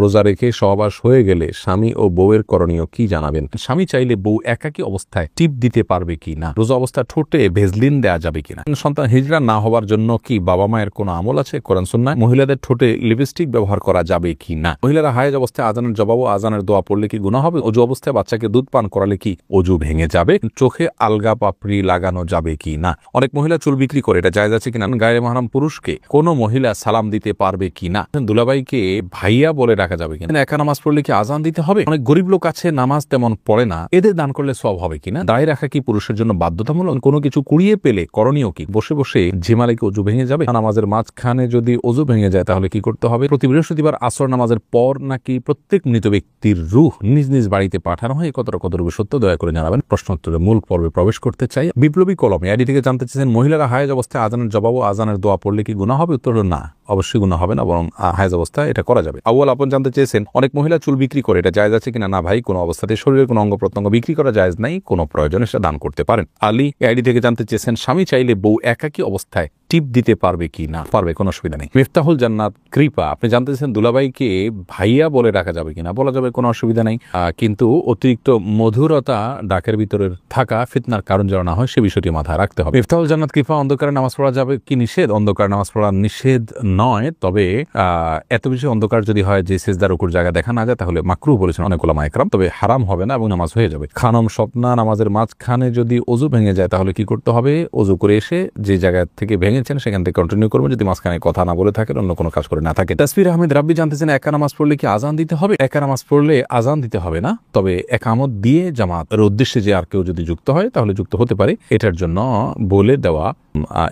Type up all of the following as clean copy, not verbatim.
রোজা রেখে সহবাস হয়ে গেলে স্বামী ও বউয়ের করণীয় কি জানাবেন? স্বামী চাইলে বউ একাকী অবস্থায় টিপ দিতে পারবে কি না? রোজা অবস্থায় ঠোঁটে ভেজলিন দেয়া যাবে কিনা? সন্তান হিজড়া না হওয়ার জন্য কি বাবা মায়ের কোনো আমল আছে কোরআন সুন্নাহয়? মহিলাদের ঠোঁটে লিপস্টিক ব্যবহার করা যাবে কি না? মহিলারা হায়েজ অবস্থায় আজানের জবাব ও আজানের দোয়া পড়লে কি গুনাহ হবে? অজু অবস্থায় বাচ্চাকে দুধ পান করালে কি অজু ভেঙে যাবে? চোখে আলগা পাপড়ি লাগানো যাবে কি না? অনেক মহিলা চুল বিক্রি করে, এটা জায়েজ আছে কিনা? গায়ে মাহরাম পুরুষকে কোনো মহিলা সালাম দিতে পারবে কিনা? দুলাভাইকে ভাইয়া বলে রাখা যাবে কিনা? একা নামাজ পড়লে কি আজান দিতে হবে? অনেক গরিব লোক আছে নামাজ তেমন পড়ে না, এদের দান করলে সওয়াব হবে কিনা? দায় রাখা কি পুরুষের জন্য বাধ্যতামূলক? কোনো কিছু কুড়িয়ে পেলে করণীয় কি? বসে বসে ঝিমালে কি অজু ভেঙে যাবে? নামাজের মাঝখানে যদি অজু ভেঙে যায় তাহলে কি করতে হবে? প্রতি বৃহস্পতিবার আসর নামাজের পর নাকি প্রত্যেক মৃত ব্যক্তির রূহ নিজ নিজ বাড়িতে পাঠানো হয়? কতটুকু সত্য দয়া করে জানাবেন। প্রশ্নোত্তরের মূল পর্বে প্রবেশ করতে চাই। বিপ্লবী কলমে আইডি থেকে জানতে চেয়েছেন, মহিলারা হায়েজ অবস্থায় আজানের জবাব ও আজানের দোয়া পড়লে কি গুনাহ হবে? উত্তর না, অবশ্যই গুনাহ হবে না, বরং হায়েজ অবস্থায় এটা করা যাবে। আউয়াল আপন জানতে চেয়েছেন, অনেক মহিলা চুল বিক্রি করে, এটা জায়েজ আছে কিনা? না ভাই, কোনো অবস্থাতে শরীরের কোনো অঙ্গ প্রত্যঙ্গ বিক্রি করা জায়েজ নাই, কোনো প্রয়োজনে সেটা দান করতে পারেন। আলী আইডি থেকে জানতে চেয়েছেন, স্বামী চাইলে বউ একাকী অবস্থায় টিপ দিতে পারবে কি না? পারবে, কোনো অসুবিধা নেই। মিফতাহুল জান্নাত কৃপা আপনি জানতে চেয়েছেন, দুলাভাইকে ভাইয়া বলে রাখা যাবে কিনা? বলা যাবে, কোনো অসুবিধা নেই, কিন্তু অতিরিক্ত মধুরতা ডাকের ভিতরে থাকা ফিতনার কারণ যেন না হয় সে বিষয়টি মাথায় রাখতে হবে। মিফতাহুল জান্নাত কৃপা অন্ধকারে নামাজ পড়া যাবে কি নিষেধ? অন্ধকারে নামাজ পড়া নিষেধ নয়, তবে এত বেশি অন্ধকার যদি হয় যে সিজদার রুকুর জায়গা দেখা না যায় তাহলে মাকরুহ বলেছেন অনেক উলামা ইকরাম, তবে হারাম হবে না এবং নামাজ হয়ে যাবে। খানম স্বপ্না নামাজের মাঝখানে যদি অজু ভেঙে যায় তাহলে কি করতে হবে? অজু করে এসে যে জায়গা থেকে ভেঙেছেন সেখান থেকে কন্টিনিউ করবেন, যদি মাঝখানে কথা না বলে থাকেন, অন্য কোনো কাজ করে না থাকে। তাসফির আহমেদ রাব্বি জানতেছেন, একা নামাজ পড়লে কি আজান দিতে হবে? একা নামাজ পড়লে আজান দিতে হবে না, তবে একামত দিয়ে জামাতের উদ্দেশ্যে যে আর কেউ যদি যুক্ত হয় তাহলে যুক্ত হতে পারে, এটার জন্য বলে দেওয়া,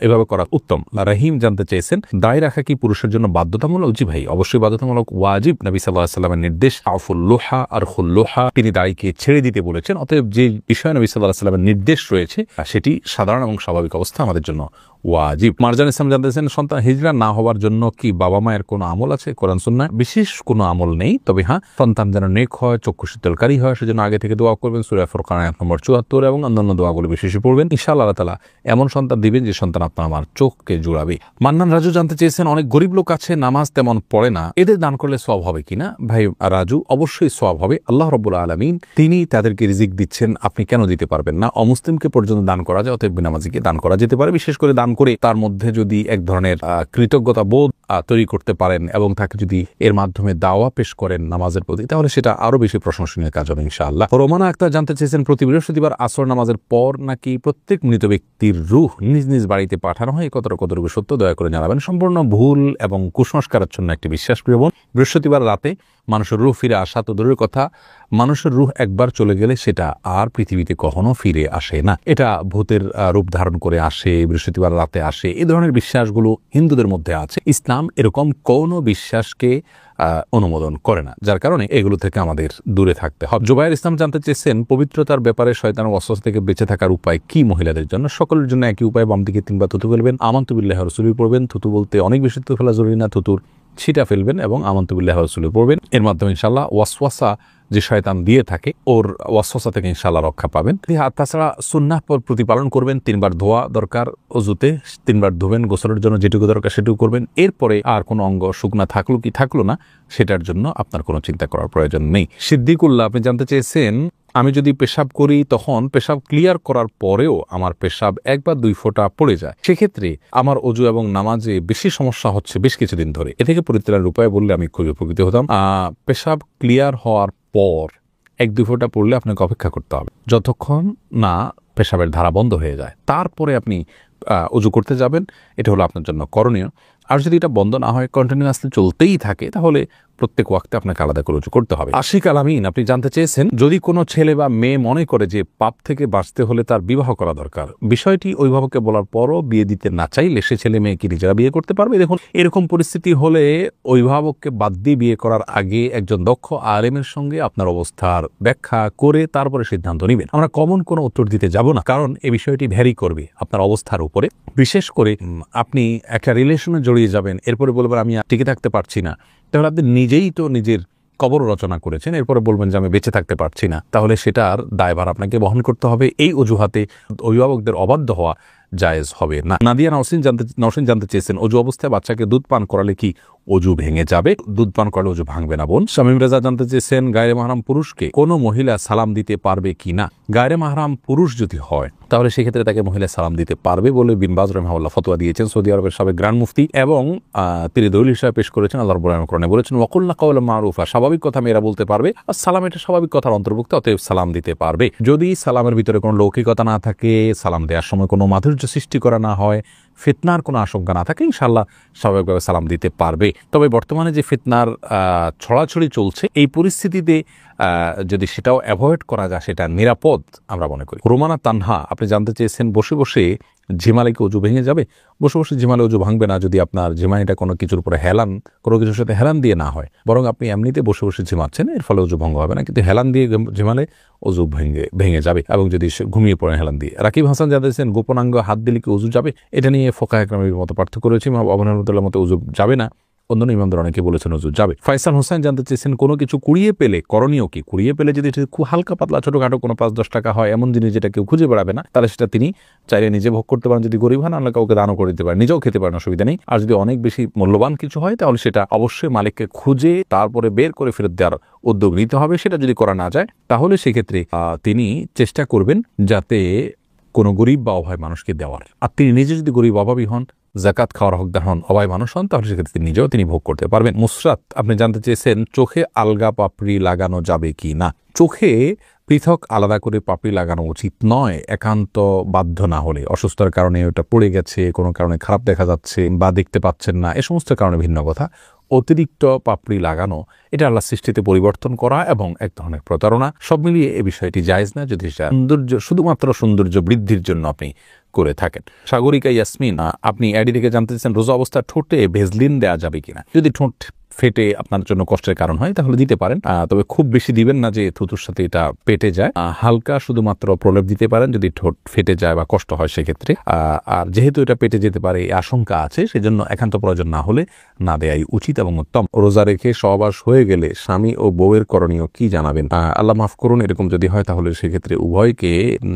এভাবে করা উত্তম। রাহিম জানতে চেয়েছেন, দায় রাখা কি পুরুষের জন্য বাধ্যতামূলক? জি ভাই, অবশ্যই বাধ্যতামূলক, ওয়াজিব। নবী সাল্লাল্লাহু আলাইহি ওয়াসাল্লামের নির্দেশ আফুল্লোহা আর খুল্লোহা, তিনি দায়কে ছেড়ে দিতে বলেছেন। অতএব যে বিষয়ে নবী সাল্লাল্লাহু আলাইহি ওয়াসাল্লামের নির্দেশ রয়েছে সেটি সাধারণ এবং স্বাভাবিক অবস্থা আমাদের জন্য ওয়াজিব। মারজান ইসলাম জানতেছেন, সন্তান হিজড়া না হওয়ার জন্য কি বাবা মায়ের কোনো আমল আছে কোরআন সুন্নাহয়? বিশেষ কোনো আমল নেই, তবে হ্যাঁ, সন্তান যেন নেক হয়, চক্ষু শীতলকারী হয়, সেজন্য আগে থেকে দোয়া করবেন। সূরা ফুরকান আয়াত নম্বর ৭৪ এবং অন্যান্য দোয়াগুলো বিশেষ পড়বেন। ইনশাআল্লাহ আল্লাহ তাআলা এমন সন্তান দিবেন যে সন্তান আপনার আমার চোখকে জুড়াবে। মান্নান রাজু জানতে চেয়েছেন, অনেক গরিব লোক আছে নামাজ তেমন পড়ে না, এদের দান করলে সওয়াব হবে কিনা? ভাই রাজু, অবশ্যই সওয়াব হবে। আল্লাহ রাব্বুল আলামিন তিনি তাদেরকে রিজিক দিচ্ছেন, আপনি কেন দিতে পারবেন না? অমুসলিমকে পর্যন্ত দান করা যায়, অতএব বিনামাজিকে দান করা যেতে পারে। বিশেষ করে দান করে তার মধ্যে যদি এক ধরনের কৃতজ্ঞতা বোধ তৈরি করতে পারেন এবং তাকে যদি এর মাধ্যমে দাওয়া পেশ করেন নামাজের প্রতি, তাহলে সেটা আরো বেশি প্রশংসনীয় কাজ হবে ইনশাআল্লাহ। রোমানা আক্তার জানতে চেয়েছেন, প্রতি বৃহস্পতিবার আসর নামাজের পর নাকি প্রত্যেক মৃত ব্যক্তির রূহ নিজ নিজ বাড়িতে পাঠানো হয়? কতটুকু সত্য দয়া করে জানাবেন। সম্পূর্ণ ভুল এবং কুসংস্কারাচ্ছন্ন একটি বিশ্বাস। প্রিয় বোন, বৃহস্পতিবার রাতে মানুষের রূহ ফিরে আসা তো দূরের কথা, মানুষের রূহ একবার চলে গেলে সেটা আর পৃথিবীতে কখনো ফিরে আসে না। এটা ভূতের রূপ ধারণ করে আসে, বৃহস্পতিবার রাতে আসে, এই ধরনের বিশ্বাসগুলো হিন্দুদের মধ্যে আছে। ইসলাম এরকম কোনো বিশ্বাসকে অনুমোদন করে না, যার কারণে এগুলো থেকে আমাদের দূরে থাকতে হবে। জুবাইর ইসলাম জানতে চেয়েছেন, পবিত্রতার ব্যাপারে শয়তানের ওয়াসওয়াসা থেকে বেঁচে থাকার উপায় কি মহিলাদের জন্য? সকলের জন্য একই উপায়, বাম দিকে 3 বার থুতু ফেলবেন, আমানতু বিল্লাহি ওয়া রাসূলিহি পড়বেন। থুতু বলতে অনেক বেশি থুতু ফেলা জরুরি না, থুতুর ছিটা ফেলবেন এবং আমানতু বিল্লাহি ওয়া রাসূলিহি পড়বেন। এর মাধ্যমে ইনশাআল্লাহ ওয়াসওয়াসা যে শয়তান দিয়ে থাকে ওর ওয়াসওয়াসা থেকে ইনশাআল্লাহ রক্ষা পাবেন। তাছাড়া সুন্নাহ প্রতিপালন করবেন, 3 বার ধোয়া দরকার, অজুতে 3 বার ধোবেন, গোসলের জন্য যেটুকু দরকার সেটুকু করবেন। এরপরে আর কোনো অঙ্গ শুকনা থাকলো কি থাকলো না সেটার জন্য আপনার কোনো চিন্তা করার প্রয়োজন নেই। সিদ্দিকুল্লাহ আপনি জানতে চেয়েছেন, আমি যদি পেশাব করি তখন পেশাব ক্লিয়ার করার পরেও আমার পেশাব 1 বা 2 ফোঁটা পড়ে যায়, সেক্ষেত্রে আমার অজু এবং নামাজে বেশি সমস্যা হচ্ছে বেশ কিছুদিন ধরে, এ থেকে পরিত্রাণের উপায় বললে আমি খুবই উপকৃত হতাম। পেশাব ক্লিয়ার হওয়ার পর 1-2 ফোঁটা পড়লে আপনাকে অপেক্ষা করতে হবে যতক্ষণ না পেশাবের ধারা বন্ধ হয়ে যায়, তারপরে আপনি অজু করতে যাবেন। এটা হলো আপনার জন্য করণীয়। আর যদি এটা বন্ধ না হয়, কন্টিনিউয়াসলি চলতেই থাকে, তাহলে প্রত্যেক ওয়াক্তে আপনাকে আলাদা করে উজু করতে হবে। আশিক আলামিন আপনি জানতে চেয়েছেন, যদি কোনো ছেলে বা মেয়ে মনে করে যে পাপ থেকে বাঁচতে হলে তার বিবাহ করা দরকার, বিষয়টি অভিভাবককে বলার পরও বিয়ে দিতে না চাইলে সে ছেলে মেয়ে কি নিজেরা বিয়ে করতে পারবে? দেখুন, এরকম পরিস্থিতি হলে অভিভাবককে বাদ দিয়ে বিয়ে করার আগে একজন দক্ষ আলেমের সঙ্গে আপনার অবস্থার ব্যাখ্যা করে তারপরে সিদ্ধান্ত নেবেন। আমরা কমন কোনো উত্তর দিতে যাব না, কারণ এই বিষয়টি ভ্যারি করবে আপনার অবস্থার উপরে। বিশেষ করে আপনি একটা রিলেশনে জড়িয়ে যাবেন, এরপরে বলবেন আমি টিকে থাকতে পারছি না, তাহলে আপনি নিজেই তো নিজের কবর রচনা করেছেন, এরপরে বলবেন যে আমি বেঁচে থাকতে পারছি না, তাহলে সেটার দায়ভার আপনাকে বহন করতে হবে। এই অজুহাতে অভিভাবকদের অবাধ্য হওয়া জায়েজ হবে না। নাদিয়া নওশিন জানতে চেয়েছেন, অজু অবস্থায় বাচ্চাকে দুধ পান করালে কি অজু ভেঙে যাবে, দুধ পান করলে অজু ভাঙবে না। বোন শামীম রেজা জানতে চেয়েছেন গায়রে মাহরাম পুরুষকে কোনো মহিলা সালাম দিতে পারবে কিনা। গায়রে মাহরাম পুরুষ যদি হয় তাহলে সেক্ষেত্রে তাকে মহিলা সালাম দিতে পারবে বলে বিন বাজ রাহিমাহুল্লাহ ফতোয়া দিয়েছেন। সৌদি আরবের সাবেক গ্র্যান্ড মুফতি এবং তিনি দলিল হিসেবে পেশ করেছেন। আল্লাহ রাব্বুল আলামিন কোরআনে বলেছেন ওয়াকুল্লা কাওলাম মারুফা, স্বাভাবিক কথা মেয়েরা বলতে পারবে, আর সালাম এটা স্বাভাবিক কথার অন্তর্ভুক্ত, অতএব সালাম দিতে পারবে। যদি সালামের ভিতরে কোনো লৌকিকতা না থাকে, সালাম দেওয়ার সময় কোনো মাধুর্য সৃষ্টি করা না হয়, ফিতনার কোনো আশঙ্কা না থাকে, ইনশাআল্লাহ স্বাভাবিকভাবে সালাম দিতে পারবে। তবে বর্তমানে যে ফিতনার ছড়াছড়ি চলছে এই পরিস্থিতিতে যদি সেটাও অ্যাভয়েড করা যায় সেটা নিরাপদ আমরা মনে করি। রোমানা তানহা আপনি জানতে চেয়েছেন বসে বসে ঝিমালে কি অজু ভেঙে যাবে। বসে বসে ঝিমালে অজু ভাঙবে না যদি আপনার ঝিমানিটা কোনো কিছুর উপরে হেলান, কোনো কিছুর সাথে হেলান দিয়ে না হয়, বরং আপনি এমনিতে বসে বসে ঝিমাচ্ছেন, এর ফলে অজু ভঙ্গ হবে না। কিন্তু হেলান দিয়ে ঝিমালে অজু ভেঙে যাবে এবং যদি ঘুমিয়ে পড়েন হেলান দিয়ে। রাকিব হাসান জানতেছেন গোপনাঙ্গ হাত দিলে কি অজু যাবে। এটা নিয়ে ফোকাহে কেরামের মতো পার্থক্য রয়েছে। ইমাম আবু হানিফার মতো অজু যাবে না, অন্যান্য ইমামদের অনেকে বলেছেন অজু যাবে। ফাইসাল হোসেন জানতে চেয়েছেন কোনো কিছু কুড়িয়ে পেলে করণীয় কি। কুড়িয়ে পেলে যদি খুব হালকা পাতলা ছোটখাটো কোনো 5-10 টাকা হয় এমন জিনিস যেটা কেউ খুঁজে বেড়াবে না, তাহলে সেটা তিনি চাইলে নিজে ভোগ করতে পারেন, যদি গরিব হন, আল্লাহ কাউকে দানও করে দিতে পারেন, নিজেও খেতে পারেন, অসুবিধা নেই। আর যদি অনেক বেশি মূল্যবান কিছু হয় তাহলে সেটা অবশ্যই মালিককে খুঁজে তারপরে বের করে ফেরত দেওয়ার উদ্যোগ নিতে হবে। সেটা যদি করা না যায় তাহলে সেক্ষেত্রে তিনি চেষ্টা করবেন যাতে কোনো গরিব বা অভাবী মানুষকে দেওয়ার। আর তিনি নিজে যদি গরিব অভাবী হন, জাকাত খাওয়ার হকদার হন, অভাবী মানুষ হন, তাহলে সেক্ষেত্রে নিজেও তিনি ভোগ করতে পারবেন। মুসরাত আপনি জানতে চেয়েছেন চোখে আলগা পাপড়ি লাগানো যাবে কি না। চোখে পৃথক আলাদা করে পাপড়ি লাগানো উচিত নয়, একান্ত বাধ্য না হলে। অসুস্থতার কারণে ওটা পড়ে গেছে, কোনো কারণে খারাপ দেখা যাচ্ছে বা দেখতে পাচ্ছেন না, এ সমস্ত কারণে ভিন্ন কথা। অতিরিক্ত পাপড়ি লাগানো এটা আল্লাহ সৃষ্টিতে পরিবর্তন করা এবং এক ধরনের প্রতারণা। সব মিলিয়ে এই বিষয়টি জায়েজ না যদি সৌন্দর্য শুধুমাত্র সৌন্দর্য বৃদ্ধির জন্য আপনি করে থাকেন। সাগরিকা ইয়াসমিন আপনি অ্যাডি থেকে জানতে চাচ্ছেন রোজা অবস্থা ঠোঁটে ভেজলিন দেওয়া যাবে কিনা। যদি ঠোঁট ফেটে আপনার জন্য কষ্টের কারণ হয় তাহলে দিতে পারেন, তবে খুব বেশি দিবেন না যে থুতুর সাথে এটা পেটে যায়। হালকা শুধুমাত্র প্রলেপ দিতে পারেন যদি ঠোঁট ফেটে যায় বা কষ্ট হয় সেক্ষেত্রে। আর যেহেতু এটা পেটে যেতে পারে আশঙ্কা আছে, সেজন্য একান্ত প্রয়োজন না হলে না দেয়াই উচিত এবং উত্তম। রোজা রেখে সহবাস হয়ে গেলে স্বামী ও বউয়ের করণীয় কি জানাবেন। আল্লাহ মাফ করুন, এরকম যদি হয় তাহলে সেক্ষেত্রে উভয়কে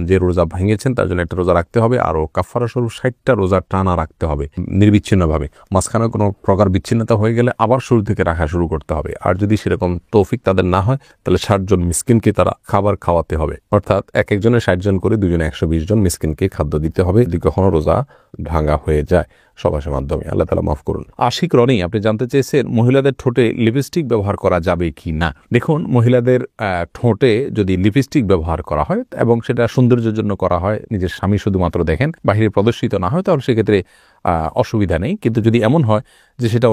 যে রোজা ভেঙেছেন তার জন্য একটা রোজা রাখতে হবে, আরও কাফারা স্বরূপ 60টা রোজা টানা রাখতে হবে নির্বিচ্ছিন্নভাবে। মাঝখানে কোনো প্রকার বিচ্ছিন্নতা হয়ে গেলে আবার শুরু থেকে রাখা শুরু করতে হবে। আর যদি সেরকম তৌফিক তাদের না হয় তাহলে 60 জন মিসকিনকে তারা খাবার খাওয়াতে হবে, অর্থাৎ এক একজনের 60 জন করে, দুজনে 120 জন মিসকিনকে খাদ্য দিতে হবে যদি কখনো রোজা ভাঙা হয়ে যায় সবাসের মাধ্যমে। আল্লাহ তাআলা মাফ করুন। আশিক রনি আপনি জানতে চেয়েছেন মহিলাদের ঠোঁটে লিপস্টিক ব্যবহার করা যাবে কি না। দেখুন, মহিলাদের ঠোঁটে যদি লিপস্টিক ব্যবহার করা হয় এবং সেটা সৌন্দর্যের জন্য করা হয়, নিজের স্বামী শুধুমাত্র দেখেন, বাহিরে প্রদর্শিত না হয়, তাহলে সেক্ষেত্রে অসুবিধা নেই। কিন্তু যদি এমন হয় যে সেটা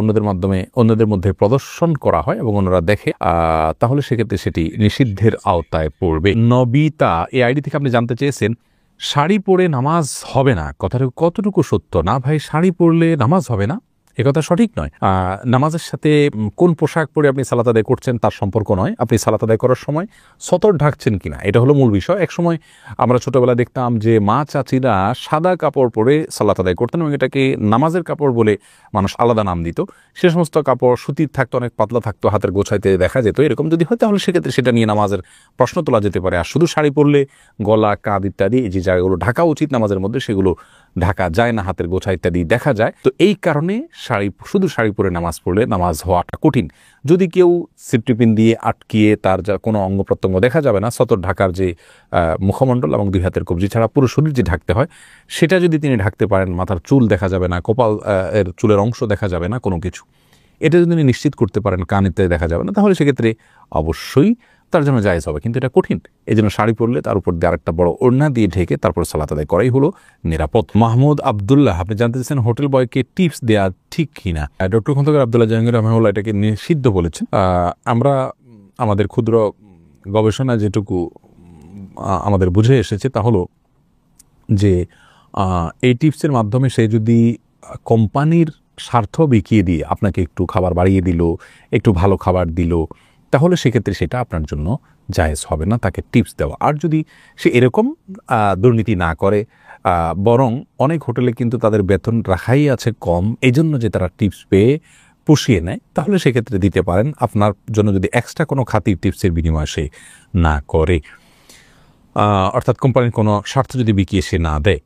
অন্যদের মধ্যে প্রদর্শন করা হয় এবং অন্যরা দেখে, তাহলে সেক্ষেত্রে সেটি নিষিদ্ধের আওতায় পড়বে। নবিতা এই আইডি থেকে আপনি জানতে চেয়েছেন শাড়ি পরে নামাজ হবে না, কথাটা কতটুকু সত্য। না ভাই, শাড়ি পরলে নামাজ হবে না একথা সঠিক নয়। নামাজের সাথে কোন পোশাক পরে আপনি সালাত আদায় করছেন তার সম্পর্ক নয়, আপনি সালাত আদায় করার সময় সতর ঢাকছেন কিনা এটা হলো মূল বিষয়। একসময় আমরা ছোটবেলা দেখতাম যে মা চাচিরা সাদা কাপড় পরে সালাত আদায় করতেন এবং এটাকে নামাজের কাপড় বলে মানুষ আলাদা নাম দিত। সে সমস্ত কাপড় সুতির থাকতো, অনেক পাতলা থাকতো, হাতের গোছাইতে দেখা যেত। এরকম যদি হয় তাহলে সেক্ষেত্রে সেটা নিয়ে নামাজের প্রশ্ন তোলা যেতে পারে। আর শুধু শাড়ি পরলে গলা, কাঁধ ইত্যাদি যে জায়গাগুলো ঢাকা উচিত নামাজের মধ্যে সেগুলো ঢাকা যায় না, হাতের গোছা ইত্যাদি দেখা যায়। তো এই কারণে শুধু শাড়ি পরে নামাজ পড়লে নামাজ হওয়াটা কঠিন। যদি কেউ সিট্রিপিন দিয়ে আটকিয়ে তার যা কোনো অঙ্গ প্রত্যঙ্গ দেখা যাবে না, সতর ঢাকার যে মুখমণ্ডল এবং 2 হাতের কবজি ছাড়া পুরো শরীর যে ঢাকতে হয় সেটা যদি তিনি ঢাকতে পারেন, মাথার চুল দেখা যাবে না, কপাল এর চুলের অংশ দেখা যাবে না, কোনো কিছু, এটা যদি তিনি নিশ্চিত করতে পারেন, কান ইত্যাদি দেখা যাবে না, তাহলে সেক্ষেত্রে অবশ্যই তার জন্য জায়েজ হবে। কিন্তু এটা কঠিন, এই জন্য শাড়ি পরলে তার উপর দিয়ে আরেকটা বড় ওড়না দিয়ে ঢেকে তারপর সালাত আদায় করাই হলো নিরাপদ। মাহমুদ আবদুল্লাহ আপনি জানতে চাচ্ছেন হোটেল বয়কে টিপস দেওয়া ঠিক কিনা। ডক্টর খন্দকার আব্দুল্লাহ জাহাঙ্গীর রহমাহুল্লাহ এটাকে নিষিদ্ধ বলেছেন। আমরা আমাদের ক্ষুদ্র গবেষণা যেটুকু আমাদের বুঝে এসেছে তা হলো যে এই টিপসের মাধ্যমে সে যদি কোম্পানির স্বার্থ বিকিয়ে দিয়ে আপনাকে একটু খাবার বাড়িয়ে দিল, একটু ভালো খাবার দিল, তাহলে সেক্ষেত্রে সেটা আপনার জন্য জায়েজ হবে না তাকে টিপস দেওয়া। আর যদি সে এরকম দুর্নীতি না করে, বরং অনেক হোটেলে কিন্তু তাদের বেতন রাখাই আছে কম, এই জন্য যে তারা টিপস পেয়ে পুষিয়ে নেয়, তাহলে সেক্ষেত্রে দিতে পারেন আপনার জন্য যদি এক্সট্রা কোনো খাতির টিপসের বিনিময়ে সে না করে, অর্থাৎ কোম্পানির কোনো স্বার্থ যদি বিকিয়ে সে না দেয়।